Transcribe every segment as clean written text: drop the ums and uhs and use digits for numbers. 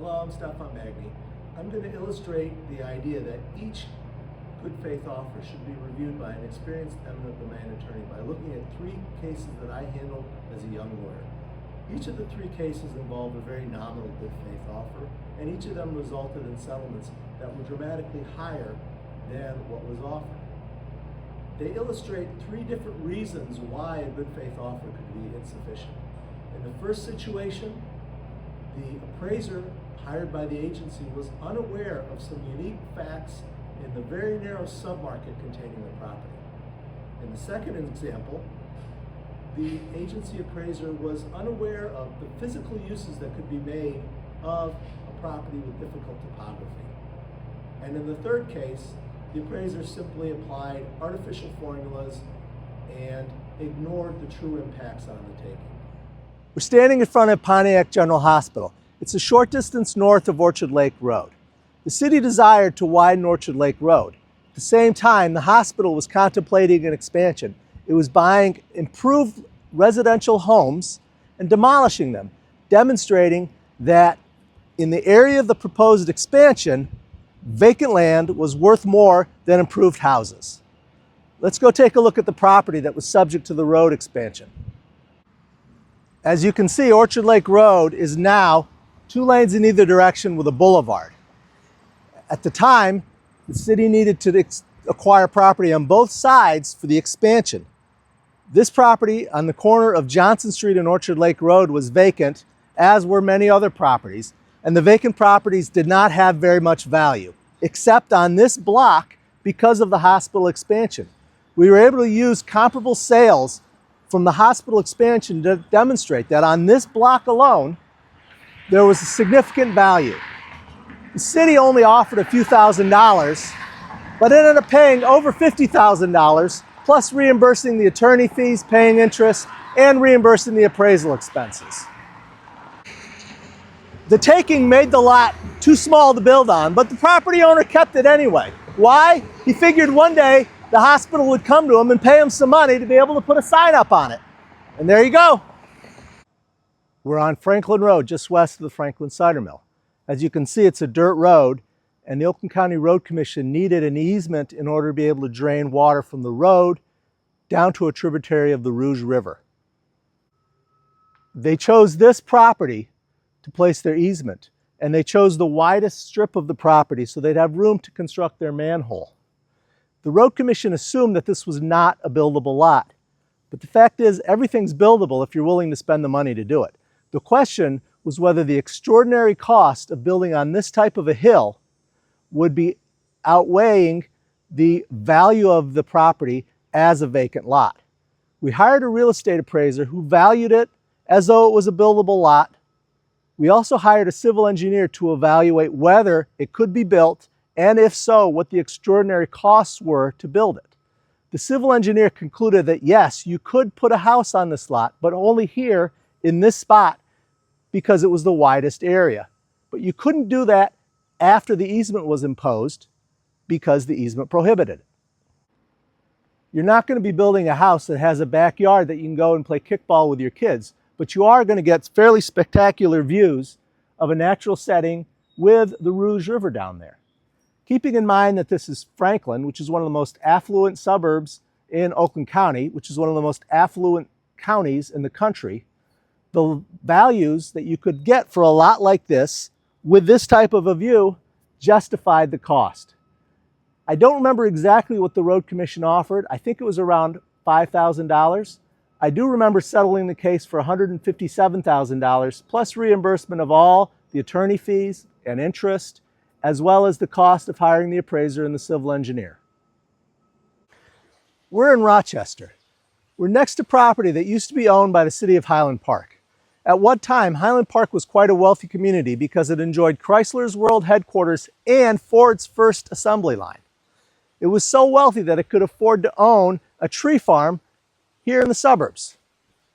Hello, I'm sbagne. I'm going to illustrate the idea that each good faith offer should be reviewed by an experienced eminent domain attorney by looking at 3 cases that I handled as a young lawyer. Each of the 3 cases involved a very nominal good faith offer, and each of them resulted in settlements that were dramatically higher than what was offered. They illustrate 3 different reasons why a good faith offer could be insufficient. In the first situation, the appraiser hired by the agency was unaware of some unique facts in the very narrow submarket containing the property. In the second example, the agency appraiser was unaware of the physical uses that could be made of a property with difficult topography. And in the third case, the appraiser simply applied artificial formulas and ignored the true impacts on the taking. We're standing in front of Pontiac General Hospital. It's a short distance north of Orchard Lake Road. The city desired to widen Orchard Lake Road. At the same time, the hospital was contemplating an expansion. It was buying improved residential homes and demolishing them, demonstrating that in the area of the proposed expansion, vacant land was worth more than improved houses. Let's go take a look at the property that was subject to the road expansion. As you can see, Orchard Lake Road is now 2 lanes in either direction with a boulevard. At the time, the city needed to acquire property on both sides for the expansion. This property on the corner of Johnson Street and Orchard Lake Road was vacant, as were many other properties, and the vacant properties did not have very much value, except on this block because of the hospital expansion. We were able to use comparable sales from the hospital expansion to demonstrate that on this block alone, there was a significant value. The city only offered a few $1,000s, but ended up paying over $50,000, plus reimbursing the attorney fees, paying interest, and reimbursing the appraisal expenses. The taking made the lot too small to build on, but the property owner kept it anyway. Why? He figured one day the hospital would come to him and pay him some money to be able to put a sign up on it. And there you go. We're on Franklin Road, just west of the Franklin Cider Mill. As you can see, it's a dirt road, and the Oakland County Road Commission needed an easement in order to be able to drain water from the road down to a tributary of the Rouge River. They chose this property to place their easement, and they chose the widest strip of the property so they'd have room to construct their manhole. The Road Commission assumed that this was not a buildable lot, but the fact is everything's buildable if you're willing to spend the money to do it. The question was whether the extraordinary cost of building on this type of a hill would be outweighing the value of the property as a vacant lot. We hired a real estate appraiser who valued it as though it was a buildable lot. We also hired a civil engineer to evaluate whether it could be built, and if so, what the extraordinary costs were to build it. The civil engineer concluded that yes, you could put a house on this lot, but only here in this spot because it was the widest area. But you couldn't do that after the easement was imposed because the easement prohibited it. You're not going to be building a house that has a backyard that you can go and play kickball with your kids, but you are going to get fairly spectacular views of a natural setting with the Rouge River down there. Keeping in mind that this is Franklin, which is one of the most affluent suburbs in Oakland County, which is one of the most affluent counties in the country, the values that you could get for a lot like this with this type of a view justified the cost. I don't remember exactly what the Road Commission offered. I think it was around $5,000. I do remember settling the case for $157,000 plus reimbursement of all the attorney fees and interest, as well as the cost of hiring the appraiser and the civil engineer. We're in Rochester. We're next to property that used to be owned by the city of Highland Park. At one time, Highland Park was quite a wealthy community because it enjoyed Chrysler's world headquarters and Ford's first assembly line. It was so wealthy that it could afford to own a tree farm here in the suburbs.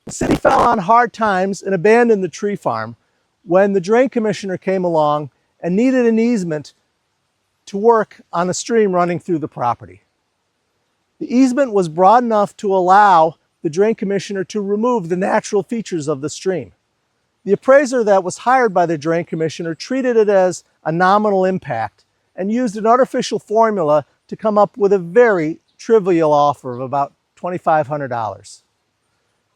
The city fell on hard times and abandoned the tree farm when the drain commissioner came along and needed an easement to work on a stream running through the property. The easement was broad enough to allow the drain commissioner to remove the natural features of the stream. The appraiser that was hired by the drain commissioner treated it as a nominal impact and used an artificial formula to come up with a very trivial offer of about $2,500.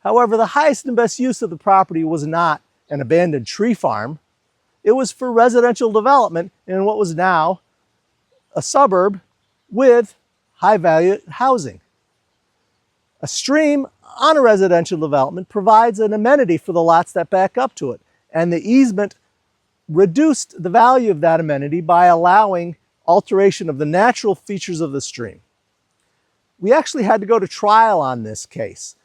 However, the highest and best use of the property was not an abandoned tree farm. It was for residential development in what was now a suburb with high-value housing. A stream on a residential development provides an amenity for the lots that back up to it, and the easement reduced the value of that amenity by allowing alteration of the natural features of the stream. We actually had to go to trial on this case,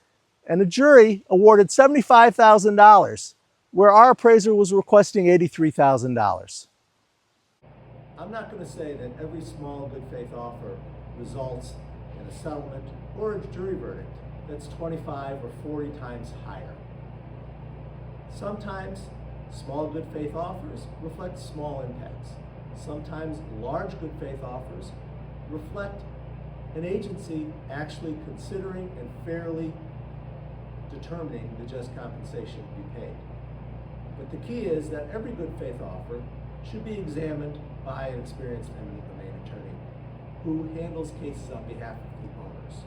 and a jury awarded $75,000, where our appraiser was requesting $83,000. I'm not going to say that every small good faith offer results in a settlement or a jury verdict that's 25 or 40 times higher. Sometimes small good faith offers reflect small impacts. Sometimes large good faith offers reflect an agency actually considering and fairly determining the just compensation to be paid. But the key is that every good faith offer should be examined by an experienced eminent domain attorney who handles cases on behalf of the owners.